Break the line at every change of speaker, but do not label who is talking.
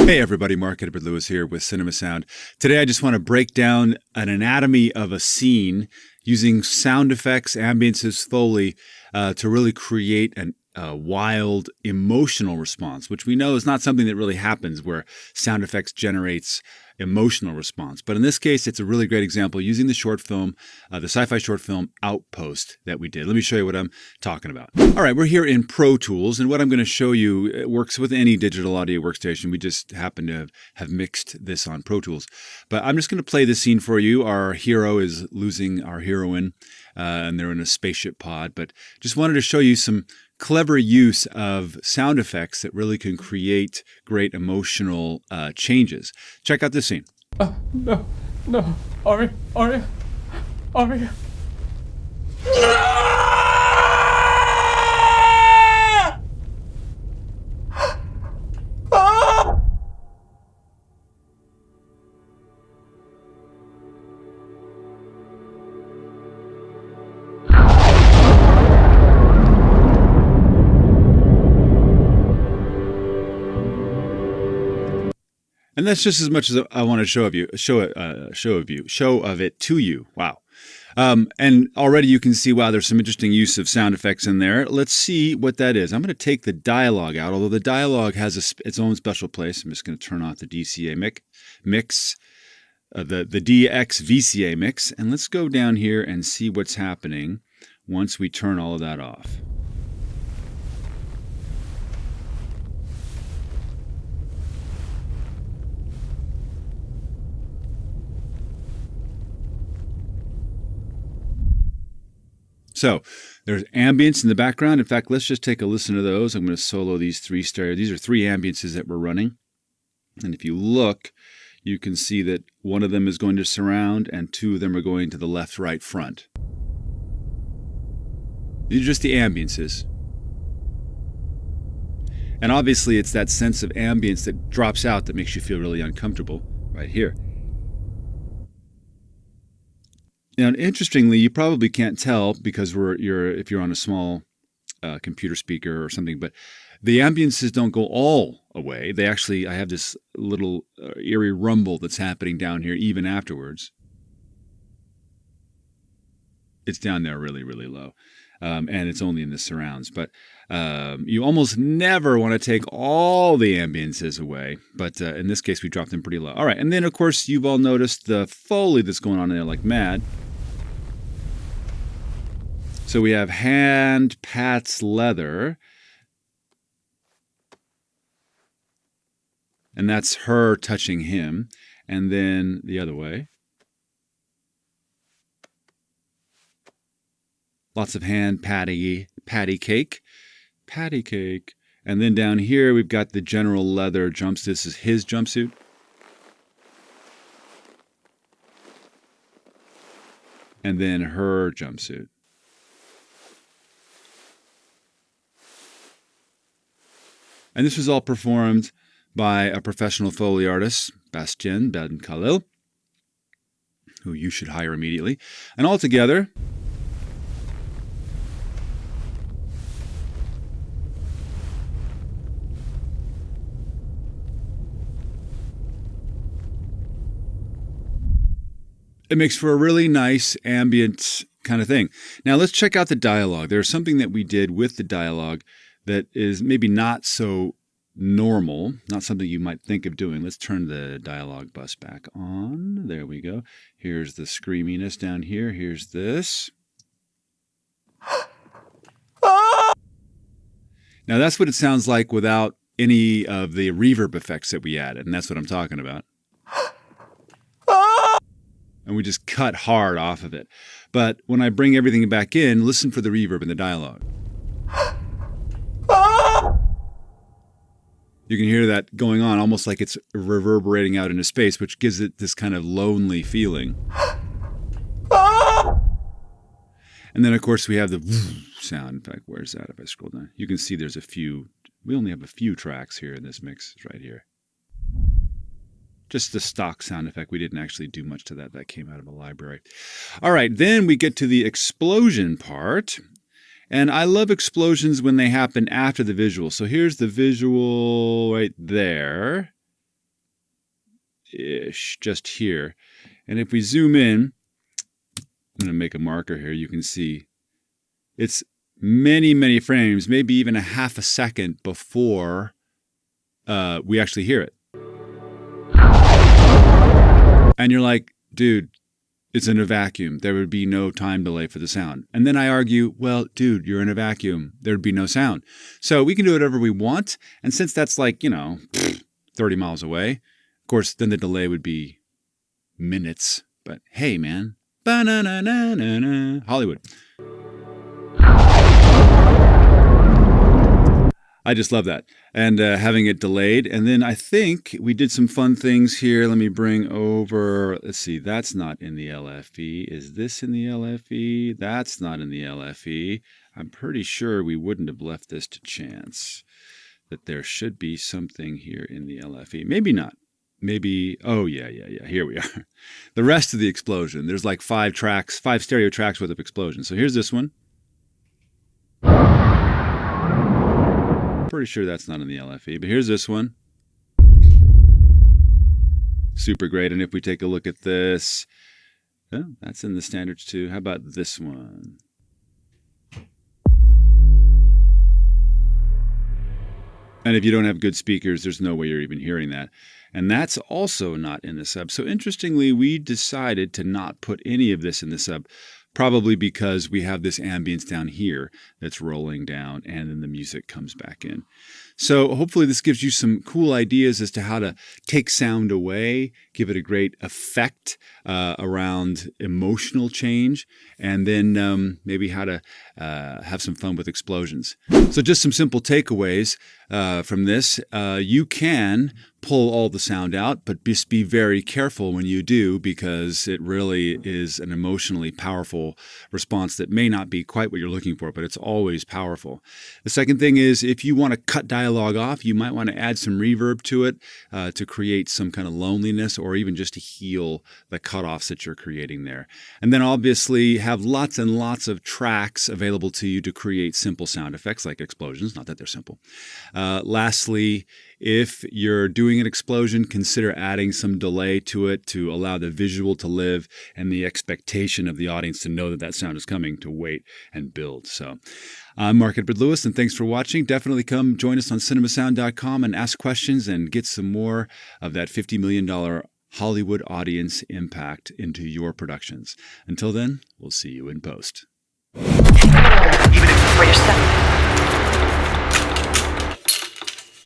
Hey everybody, Mark Edward Lewis here with Cinema Sound. Today I just want to break down an anatomy of a scene using sound effects, ambiences, Foley to really create a wild emotional response, which we know is not something that really happens where sound effects generates emotional response. But in this case, it's a really great example using the short film, the sci-fi short film Outpost that we did. Let me show you what I'm talking about. All right, we're here in Pro Tools, and what I'm going to show you, it works with any digital audio workstation. We just happen to have mixed this on Pro Tools. But I'm just going to play the scene for you. Our hero is losing our heroine, and they're in a spaceship pod. But just wanted to show you some clever use of sound effects that really can create great emotional changes. Check out this scene.
No, Aria.
And that's just as much as I want to show of it to you. Wow. And already you can see, wow, there's some interesting use of sound effects in there. Let's see what that is. I'm going to take the dialogue out, although the dialogue has its own special place. I'm just going to turn off the DCA mix, the DX-VCA mix, and let's go down here and see what's happening once we turn all of that off. So there's ambience in the background. In fact, let's just take a listen to those. I'm going to solo these three stereo. These are three ambiences that we're running. And if you look, you can see that one of them is going to surround and two of them are going to the left, right, front. These are just the ambiences. And obviously it's that sense of ambience that drops out that makes you feel really uncomfortable right here. Now, interestingly, you probably can't tell because if you're on a small computer speaker or something, but the ambiences don't go all away. They actually, I have this little eerie rumble that's happening down here even afterwards. It's down there really, really low, and it's only in the surrounds. But you almost never want to take all the ambiences away, but in this case, we dropped them pretty low. All right, and then, of course, you've all noticed the Foley that's going on in there like mad. So we have hand pats leather, and that's her touching him, and then the other way. Lots of hand patty cake, and then down here we've got the general leather jumpsuit. This is his jumpsuit. And then her jumpsuit. And this was all performed by a professional Foley artist, Bastien Ben Khalil, who you should hire immediately. And altogether, it makes for a really nice ambient kind of thing. Now let's check out the dialogue. There's something that we did with the dialogue that is maybe not so normal, not something you might think of doing. Let's turn the dialogue bus back on. There we go. Here's the screaminess down here. Here's this. Now that's what it sounds like without any of the reverb effects that we added, and that's what I'm talking about. And we just cut hard off of it. But when I bring everything back in, listen for the reverb in the dialogue. You can hear that going on almost like it's reverberating out into space, which gives it this kind of lonely feeling. And then, of course, we have the sound. In fact, where's that? If I scroll down, you can see there's a few. We only have a few tracks here in this mix. It's right here. Just the stock sound effect. We didn't actually do much to that. That came out of a library. All right, then we get to the explosion part. And I love explosions when they happen after the visual. So here's the visual right there. ish, just here. And if we zoom in, I'm going to make a marker here. You can see it's many, many frames, maybe even a half a second before we actually hear it. And you're like, dude, it's in a vacuum. There would be no time delay for the sound. And then I argue, well, dude, you're in a vacuum. There'd be no sound. So we can do whatever we want. And since that's like, 30 miles away, of course, then the delay would be minutes. But hey, man, ba-na-na-na-na-na, Hollywood. I just love that. And having it delayed. And then I think we did some fun things here. Let me bring over, let's see, that's not in the LFE. Is this in the LFE? That's not in the LFE. I'm pretty sure we wouldn't have left this to chance. That there should be something here in the LFE. Maybe not. Maybe, oh yeah, here we are. The rest of the explosion. There's like 5 stereo tracks worth of explosion. So here's this one. Pretty sure that's not in the LFE, but here's this one. Super great. And if we take a look at this, oh, that's in the standards too. How about this one? And if you don't have good speakers, there's no way you're even hearing that. And that's also not in the sub. So interestingly, we decided to not put any of this in the sub, probably because we have this ambience down here that's rolling down and then the music comes back in. So hopefully this gives you some cool ideas as to how to take sound away, give it a great effect around emotional change, and then maybe how to have some fun with explosions. So just some simple takeaways from this. You can pull all the sound out, but just be very careful when you do, because it really is an emotionally powerful response that may not be quite what you're looking for, but it's always powerful. The second thing is, if you want to cut dialogue off, you might want to add some reverb to it to create some kind of loneliness, or even just to heal the cutoffs that you're creating there. And then obviously have lots and lots of tracks available to you to create simple sound effects like explosions, not that they're simple. Lastly, if you're doing an explosion, consider adding some delay to it to allow the visual to live and the expectation of the audience to know that that sound is coming to wait and build. So I'm Mark Edward Lewis, and thanks for watching. Definitely come join us on cinemasound.com and ask questions and get some more of that $50 million Hollywood audience impact into your productions. Until then, we'll see you in post.
Even if for yourself.